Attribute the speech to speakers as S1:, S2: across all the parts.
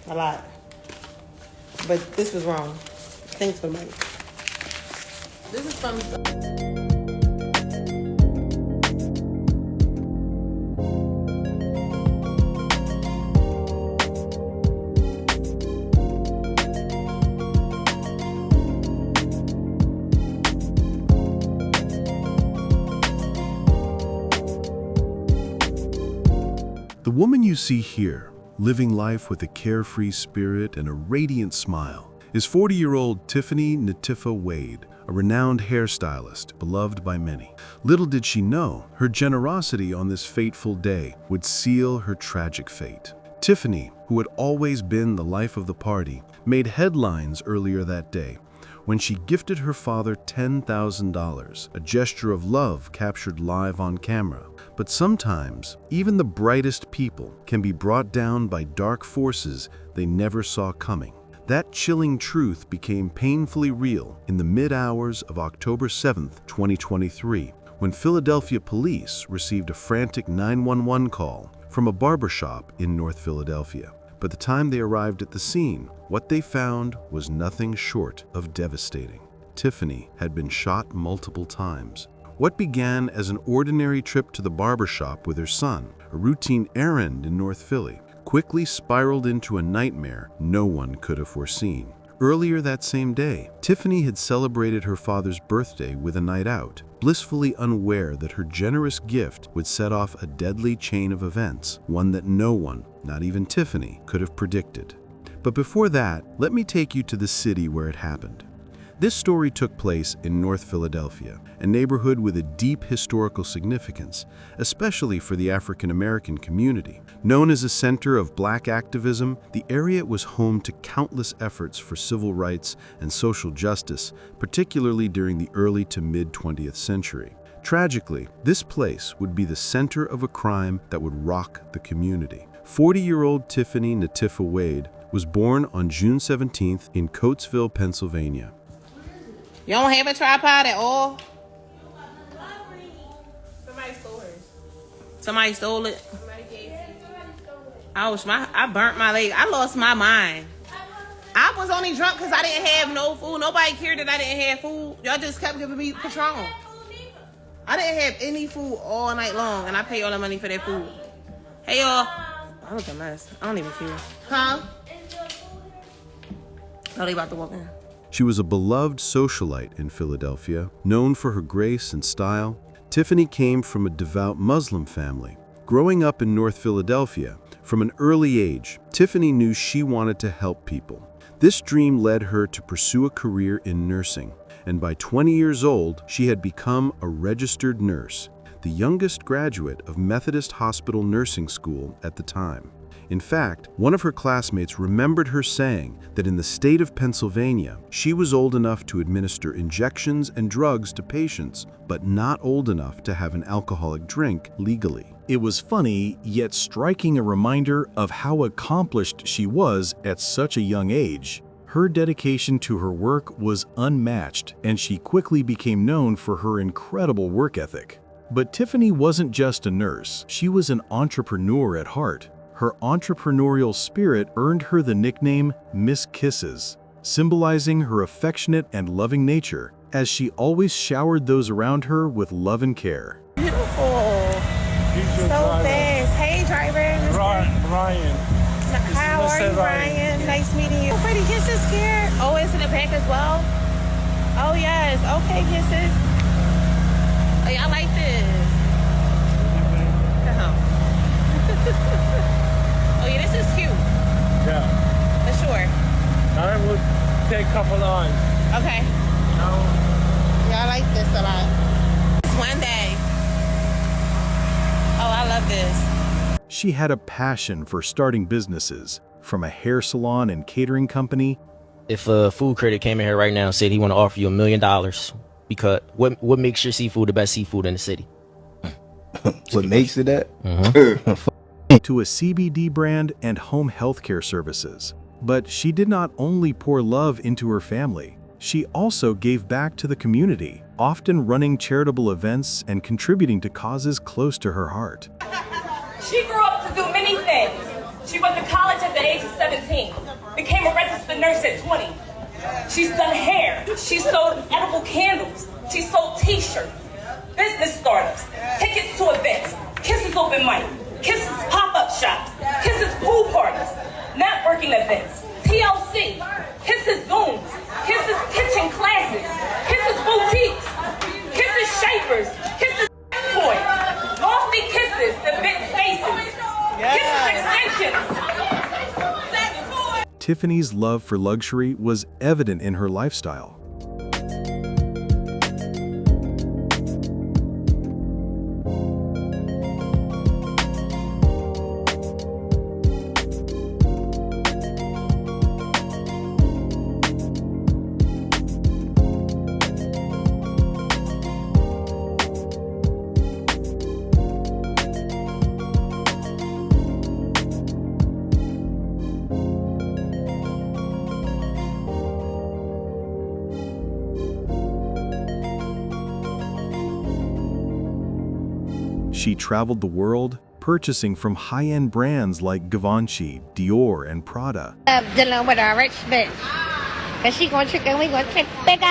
S1: A lot. But this was wrong. Thanks for the money. This is from...
S2: The woman you see here, living life with a carefree spirit and a radiant smile, is 40-year-old Tiffany Wade, a renowned hairstylist beloved by many. Little did she know, her generosity on this fateful day would seal her tragic fate. Tiffany, who had always been the life of the party, made headlines earlier that day when she gifted her father $10,000, a gesture of love captured live on camera. But sometimes, even the brightest people can be brought down by dark forces they never saw coming. That chilling truth became painfully real in the mid-hours of October 7, 2023, when Philadelphia police received a frantic 911 call from a barbershop in North Philadelphia. By the time they arrived at the scene, what they found was nothing short of devastating. Tiffany had been shot multiple times. What began as an ordinary trip to the barbershop with her son, a routine errand in North Philly, quickly spiraled into a nightmare no one could have foreseen. Earlier that same day, Tiffany had celebrated her father's birthday with a night out, blissfully unaware that her generous gift would set off a deadly chain of events, one that no one, not even Tiffany, could have predicted. But before that, let me take you to the city where it happened. This story took place in North Philadelphia, a neighborhood with a deep historical significance, especially for the African American community. Known as a center of Black activism, the area was home to countless efforts for civil rights and social justice, particularly during the early to mid-20th century. Tragically, this place would be the center of a crime that would rock the community. 40-year-old Tiffany Wade was born on June 17th in Coatesville, Pennsylvania.
S1: You don't have a tripod at all? Somebody stole hers. Somebody stole it? Somebody gave it. Ouch, I burnt my leg. I lost my mind. I was only drunk because I didn't have no food. Nobody cared that I didn't have food. Y'all just kept giving me Patron. I didn't have any food all night long, and I paid all the money for that food. Hey, y'all. I look a mess. I don't even care. Huh? Oh, they about to walk in.
S2: She was a beloved socialite in Philadelphia, known for her grace and style. Tiffany came from a devout Muslim family. Growing up in North Philadelphia, from an early age, Tiffany knew she wanted to help people. This dream led her to pursue a career in nursing, and by 20 years old, she had become a registered nurse, the youngest graduate of Methodist Hospital Nursing School at the time. In fact, one of her classmates remembered her saying that in the state of Pennsylvania, she was old enough to administer injections and drugs to patients, but not old enough to have an alcoholic drink legally.
S3: It was funny, yet striking a reminder of how accomplished she was at such a young age. Her dedication to her work was unmatched, and she quickly became known for her incredible work ethic. But Tiffany wasn't just a nurse, she was an entrepreneur at heart. Her entrepreneurial spirit earned her the nickname Miss Kisses, symbolizing her affectionate and loving nature, as she always showered those around her with love and care.
S1: Beautiful. So fast. Hey, driver.
S4: Brian.
S1: How are you, Brian? Nice meeting you. Pretty kisses here. Oh, it's in the back as well? Oh, yes. Okay, kisses. Oh, yeah, I like this. Oh, yeah, this is cute.
S4: Yeah.
S1: For sure.
S4: I would take a couple on.
S1: Okay.
S4: No.
S1: Yeah, I like this a lot. One day. Oh, I love this.
S3: She had a passion for starting businesses, from a hair salon and catering company.
S5: If a food critic came in here right now and said he want to offer you $1 million, because what makes your seafood the best seafood in the city?
S6: What makes it that?
S3: To a CBD brand and home healthcare services. But she did not only pour love into her family, she also gave back to the community, often running charitable events and contributing to causes close to her heart.
S7: She grew up to do many things. She went to college at the age of 17. the nurse at 20. She's done hair. She's sold edible candles. She's sold t-shirts. Business startups. Tickets to events. Kisses open mic. Kisses pop-up shops. Kisses pool parties. Networking events. TLC. Kisses Zooms. Kisses kitchen classes. Kisses boutiques. Kisses shapers. Kisses toys. Lofty kisses that bit spaces. Kisses extensions.
S3: Tiffany's love for luxury was evident in her lifestyle. She traveled the world, purchasing from high-end brands like Givenchy, Dior, and Prada.
S8: Dealing with a rich bitch. Cause she gonna trick and we gonna trick bigger.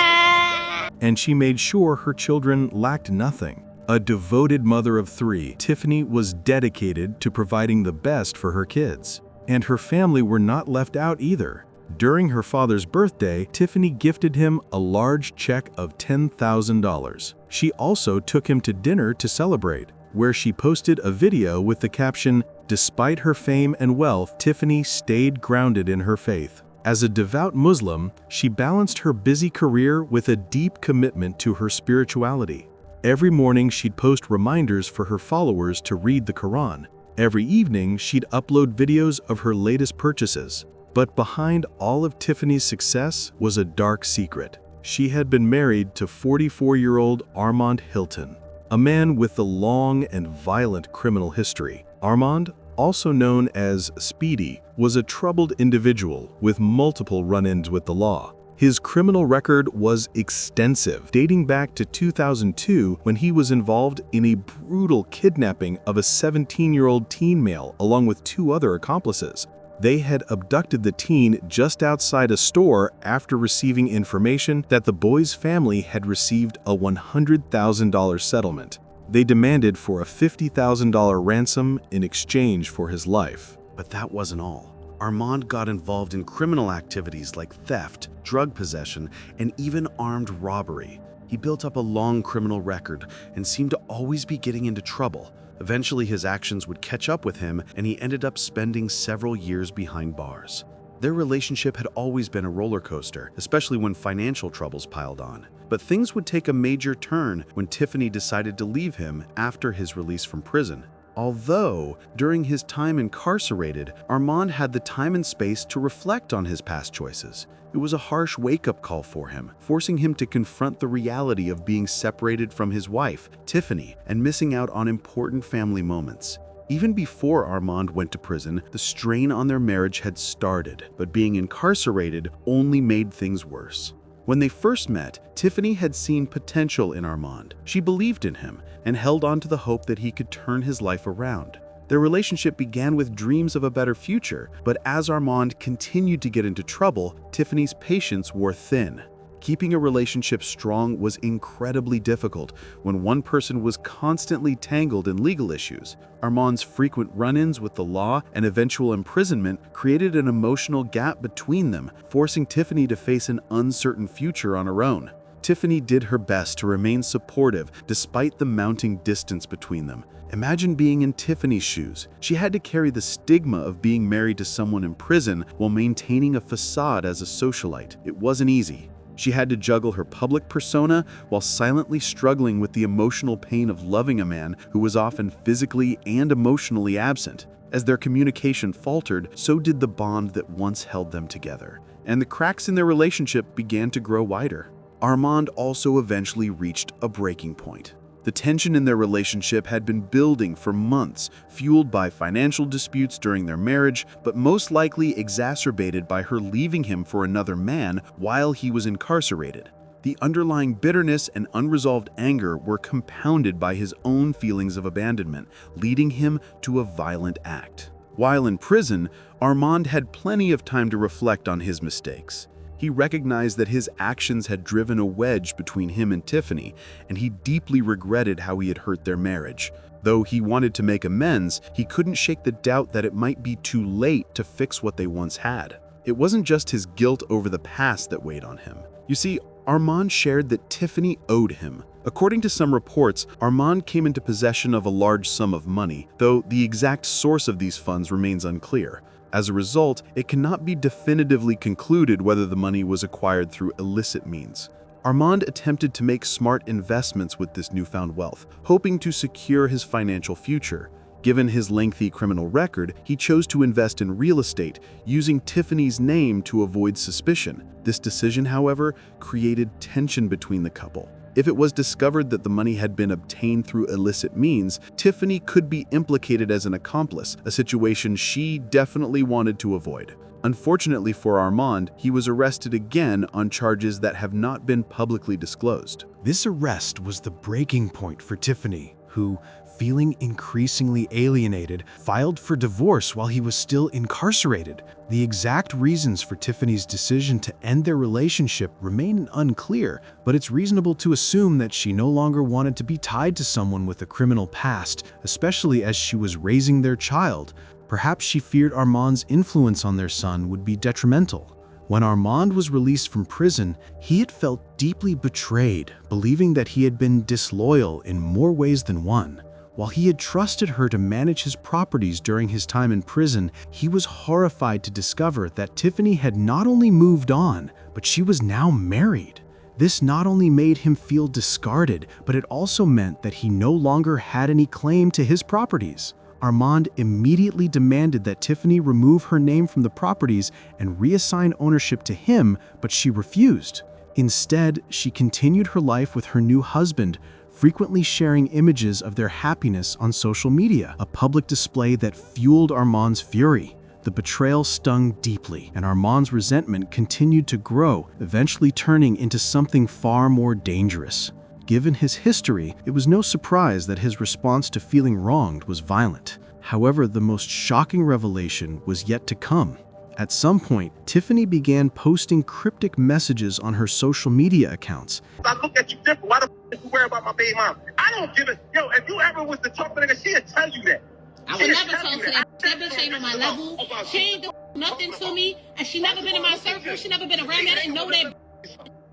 S3: And she made sure her children lacked nothing. A devoted mother of 3, Tiffany was dedicated to providing the best for her kids. And her family were not left out either. During her father's birthday, Tiffany gifted him a large check of $10,000. She also took him to dinner to celebrate, where she posted a video with the caption, "Despite her fame and wealth, Tiffany stayed grounded in her faith." As a devout Muslim, she balanced her busy career with a deep commitment to her spirituality. Every morning she'd post reminders for her followers to read the Quran. Every evening she'd upload videos of her latest purchases. But behind all of Tiffany's success was a dark secret. She had been married to 44-year-old Armand Hilton, a man with a long and violent criminal history. Armand, also known as Speedy, was a troubled individual with multiple run-ins with the law. His criminal record was extensive, dating back to 2002 when he was involved in a brutal kidnapping of a 17-year-old teen male along with 2 other accomplices. They had abducted the teen just outside a store after receiving information that the boy's family had received a $100,000 settlement. They demanded for a $50,000 ransom in exchange for his life.
S2: But that wasn't all. Armand got involved in criminal activities like theft, drug possession, and even armed robbery. He built up a long criminal record and seemed to always be getting into trouble. Eventually, his actions would catch up with him, and he ended up spending several years behind bars. Their relationship had always been a roller coaster, especially when financial troubles piled on. But things would take a major turn when Tiffany decided to leave him after his release from prison. Although, during his time incarcerated, Armand had the time and space to reflect on his past choices. It was a harsh wake-up call for him, forcing him to confront the reality of being separated from his wife, Tiffany, and missing out on important family moments. Even before Armand went to prison, the strain on their marriage had started, but being incarcerated only made things worse. When they first met, Tiffany had seen potential in Armand. She believed in him and held on to the hope that he could turn his life around. Their relationship began with dreams of a better future, but as Armand continued to get into trouble, Tiffany's patience wore thin. Keeping a relationship strong was incredibly difficult when one person was constantly tangled in legal issues. Armand's frequent run-ins with the law and eventual imprisonment created an emotional gap between them, forcing Tiffany to face an uncertain future on her own. Tiffany did her best to remain supportive despite the mounting distance between them. Imagine being in Tiffany's shoes. She had to carry the stigma of being married to someone in prison while maintaining a facade as a socialite. It wasn't easy. She had to juggle her public persona while silently struggling with the emotional pain of loving a man who was often physically and emotionally absent. As their communication faltered, so did the bond that once held them together, and the cracks in their relationship began to grow wider. Armand also eventually reached a breaking point. The tension in their relationship had been building for months, fueled by financial disputes during their marriage, but most likely exacerbated by her leaving him for another man while he was incarcerated. The underlying bitterness and unresolved anger were compounded by his own feelings of abandonment, leading him to a violent act. While in prison, Armand had plenty of time to reflect on his mistakes. He recognized that his actions had driven a wedge between him and Tiffany, and he deeply regretted how he had hurt their marriage. Though he wanted to make amends, he couldn't shake the doubt that it might be too late to fix what they once had. It wasn't just his guilt over the past that weighed on him. You see, Armand shared that Tiffany owed him. According to some reports, Armand came into possession of a large sum of money, though the exact source of these funds remains unclear. As a result, it cannot be definitively concluded whether the money was acquired through illicit means. Armand attempted to make smart investments with this newfound wealth, hoping to secure his financial future. Given his lengthy criminal record, he chose to invest in real estate, using Tiffany's name to avoid suspicion. This decision, however, created tension between the couple. If it was discovered that the money had been obtained through illicit means, Tiffany could be implicated as an accomplice, a situation she definitely wanted to avoid. Unfortunately for Armand, he was arrested again on charges that have not been publicly disclosed.
S3: This arrest was the breaking point for Tiffany, who, feeling increasingly alienated, filed for divorce while he was still incarcerated. The exact reasons for Tiffany's decision to end their relationship remain unclear, but it's reasonable to assume that she no longer wanted to be tied to someone with a criminal past, especially as she was raising their child. Perhaps she feared Armand's influence on their son would be detrimental. When Armand was released from prison, he had felt deeply betrayed, believing that he had been disloyal in more ways than one. While he had trusted her to manage his properties during his time in prison, he was horrified to discover that Tiffany had not only moved on, but she was now married. This not only made him feel discarded, but it also meant that he no longer had any claim to his properties. Armand immediately demanded that Tiffany remove her name from the properties and reassign ownership to him, but she refused. Instead, she continued her life with her new husband, frequently sharing images of their happiness on social media, a public display that fueled Armand's fury. The betrayal stung deeply, and Armand's resentment continued to grow, eventually turning into something far more dangerous. Given his history, it was no surprise that his response to feeling wronged was violent. However, the most shocking revelation was yet to come. At some point, Tiffany began posting cryptic messages on her social media accounts.
S9: I look at you different. Why the f you worry about my baby mom? I don't give it. Yo, if you ever was to talk to nigga, she'd tell you that.
S10: I would never talk to that. That bitch ain't on my level. She ain't do nothing to me, and she never been in my circle. She never been around that and know that.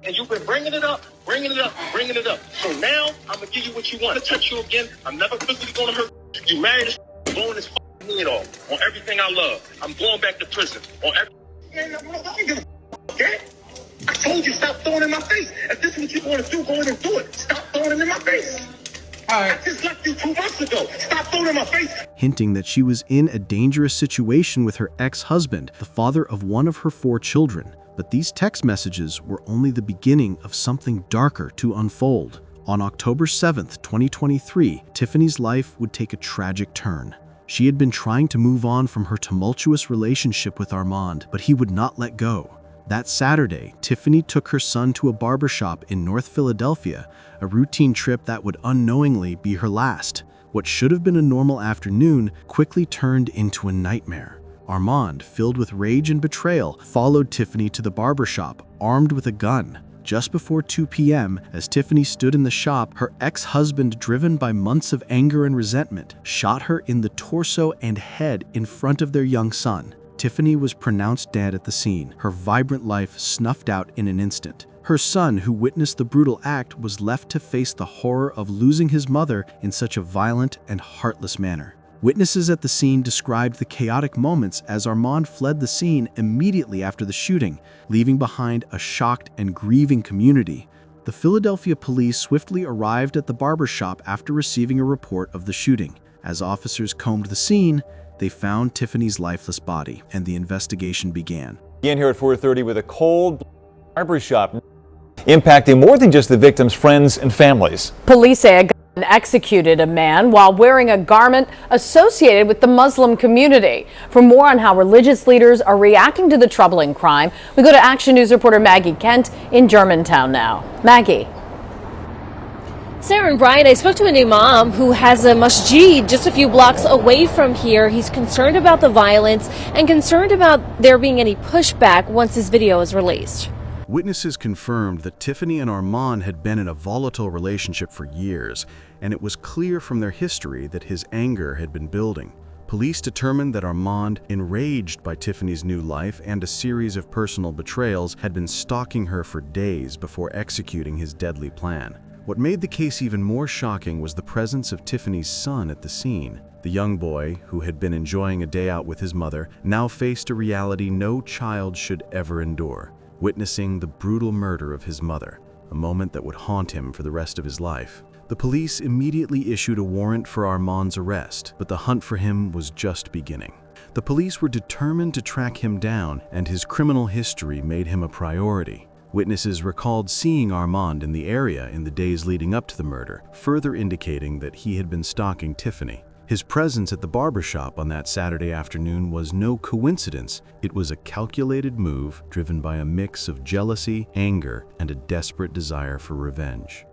S9: And you've been bringing it up. So now I'm gonna give you what you want. To touch you again, I'm never physically gonna hurt you. You married this, blowing this head off on everything I love. I'm going back to prison on everything. I don't give a okay? I told you stop throwing it in my face. If this is what you want to do, go in and do it. Stop throwing it in my face. I just left you 2 months ago. Stop throwing it in my face.
S3: Hinting that she was in a dangerous situation with her ex-husband, the father of one of her 4 children. But these text messages were only the beginning of something darker to unfold. On October 7th, 2023, Tiffany's life would take a tragic turn. She had been trying to move on from her tumultuous relationship with Armand, but he would not let go. That Saturday, Tiffany took her son to a barbershop in North Philadelphia, a routine trip that would unknowingly be her last. What should have been a normal afternoon quickly turned into a nightmare. Armand, filled with rage and betrayal, followed Tiffany to the barbershop, armed with a gun. Just before 2 p.m., as Tiffany stood in the shop, her ex-husband, driven by months of anger and resentment, shot her in the torso and head in front of their young son. Tiffany was pronounced dead at the scene, her vibrant life snuffed out in an instant. Her son, who witnessed the brutal act, was left to face the horror of losing his mother in such a violent and heartless manner. Witnesses at the scene described the chaotic moments as Armand fled the scene immediately after the shooting, leaving behind a shocked and grieving community. The Philadelphia police swiftly arrived at the barbershop after receiving a report of the shooting. As officers combed the scene, they found Tiffany's lifeless body, and the investigation began.
S11: Again here at 4:30 with a cold barbershop impacting more than just the victims' friends and families.
S12: Police say a gunman executed a man while wearing a garment associated with the Muslim community. For more on how religious leaders are reacting to the troubling crime, we go to Action News reporter Maggie Kent in Germantown now. Maggie.
S13: Sarah and Brian, I spoke to a new mom who has a masjid just a few blocks away from here. He's concerned about the violence and concerned about there being any pushback once this video is released.
S2: Witnesses confirmed that Tiffany and Armand had been in a volatile relationship for years, and it was clear from their history that his anger had been building. Police determined that Armand, enraged by Tiffany's new life and a series of personal betrayals, had been stalking her for days before executing his deadly plan. What made the case even more shocking was the presence of Tiffany's son at the scene. The young boy, who had been enjoying a day out with his mother, now faced a reality no child should ever endure: witnessing the brutal murder of his mother, a moment that would haunt him for the rest of his life. The police immediately issued a warrant for Armand's arrest, but the hunt for him was just beginning. The police were determined to track him down, and his criminal history made him a priority. Witnesses recalled seeing Armand in the area in the days leading up to the murder, further indicating that he had been stalking Tiffany. His presence at the barbershop on that Saturday afternoon was no coincidence. It was a calculated move driven by a mix of jealousy, anger, and a desperate desire for revenge.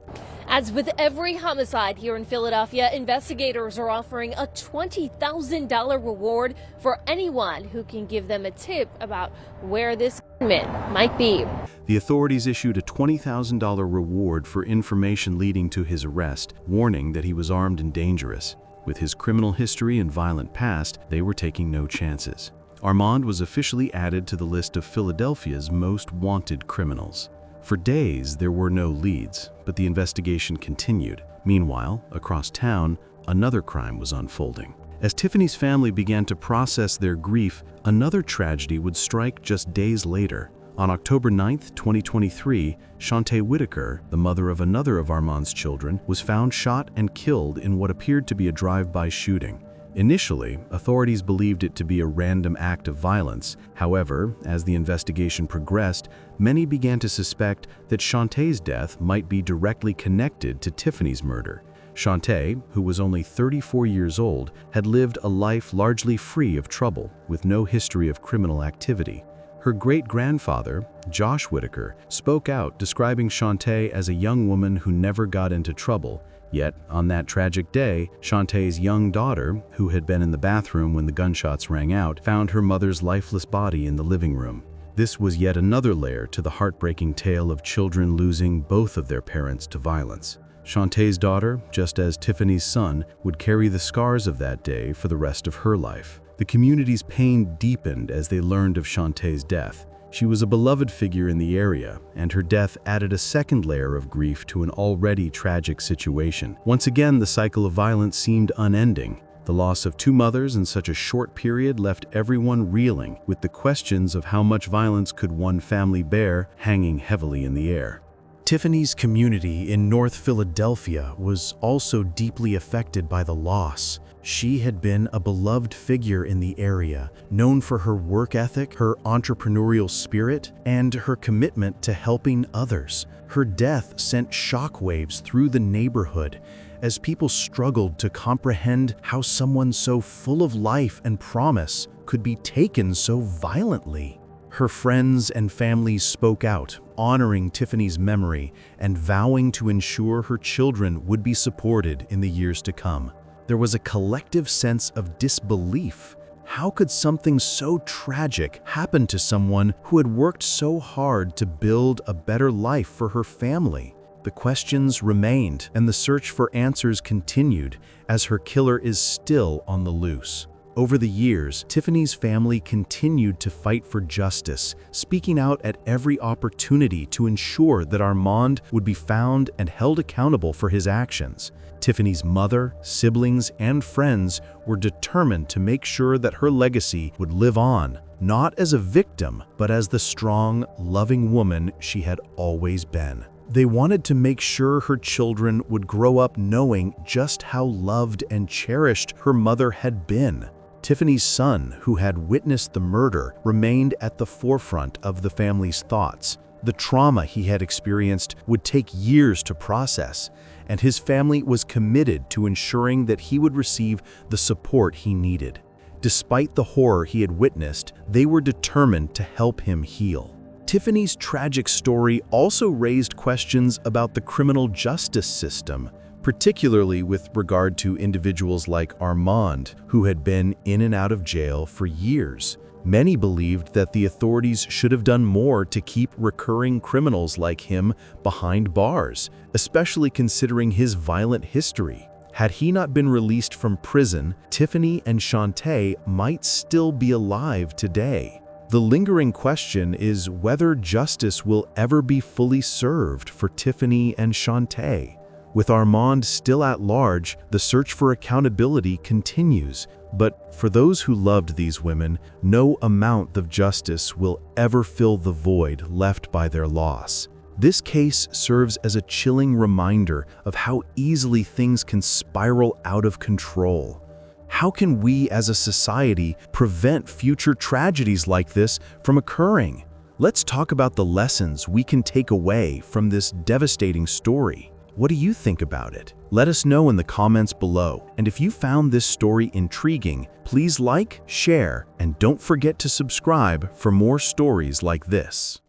S13: As with every homicide here in Philadelphia, investigators are offering a $20,000 reward for anyone who can give them a tip about where this man might be.
S2: The authorities issued a $20,000 reward for information leading to his arrest, warning that he was armed and dangerous. With his criminal history and violent past, they were taking no chances. Armand was officially added to the list of Philadelphia's most wanted criminals. For days, there were no leads, but the investigation continued. Meanwhile, across town, another crime was unfolding. As Tiffany's family began to process their grief, another tragedy would strike just days later. On October 9, 2023, Shantae Whitaker, the mother of another of Armand's children, was found shot and killed in what appeared to be a drive-by shooting. Initially, authorities believed it to be a random act of violence. However, as the investigation progressed, many began to suspect that Shantae's death might be directly connected to Tiffany's murder. Shantae, who was only 34 years old, had lived a life largely free of trouble, with no history of criminal activity. Her great-grandfather, Josh Whitaker, spoke out, describing Shantae as a young woman who never got into trouble. Yet, on that tragic day, Shantae's young daughter, who had been in the bathroom when the gunshots rang out, found her mother's lifeless body in the living room. This was yet another layer to the heartbreaking tale of children losing both of their parents to violence. Shantae's daughter, just as Tiffany's son, would carry the scars of that day for the rest of her life. The community's pain deepened as they learned of Shantae's death. She was a beloved figure in the area, and her death added a second layer of grief to an already tragic situation. Once again, the cycle of violence seemed unending. The loss of two mothers in such a short period left everyone reeling, with the questions of how much violence could one family bear hanging heavily in the air.
S3: Tiffany's community in North Philadelphia was also deeply affected by the loss. She had been a beloved figure in the area, known for her work ethic, her entrepreneurial spirit, and her commitment to helping others. Her death sent shockwaves through the neighborhood as people struggled to comprehend how someone so full of life and promise could be taken so violently. Her friends and family spoke out, honoring Tiffany's memory and vowing to ensure her children would be supported in the years to come. There was a collective sense of disbelief. How could something so tragic happen to someone who had worked so hard to build a better life for her family? The questions remained, and the search for answers continued as her killer is still on the loose. Over the years, Tiffany's family continued to fight for justice, speaking out at every opportunity to ensure that Armand would be found and held accountable for his actions. Tiffany's mother, siblings, and friends were determined to make sure that her legacy would live on, not as a victim, but as the strong, loving woman she had always been. They wanted to make sure her children would grow up knowing just how loved and cherished her mother had been. Tiffany's son, who had witnessed the murder, remained at the forefront of the family's thoughts. The trauma he had experienced would take years to process, and his family was committed to ensuring that he would receive the support he needed. Despite the horror he had witnessed, they were determined to help him heal.
S2: Tiffany's tragic story also raised questions about the criminal justice system, particularly with regard to individuals like Armand, who had been in and out of jail for years. Many believed that the authorities should have done more to keep recurring criminals like him behind bars, especially considering his violent history. Had he not been released from prison, Tiffany and Shantae might still be alive today. The lingering question is whether justice will ever be fully served for Tiffany and Shantae. With Armand still at large, the search for accountability continues. But for those who loved these women, no amount of justice will ever fill the void left by their loss. This case serves as a chilling reminder of how easily things can spiral out of control. How can we as a society prevent future tragedies like this from occurring? Let's talk about the lessons we can take away from this devastating story. What do you think about it? Let us know in the comments below. And if you found this story intriguing, please like, share, and don't forget to subscribe for more stories like this.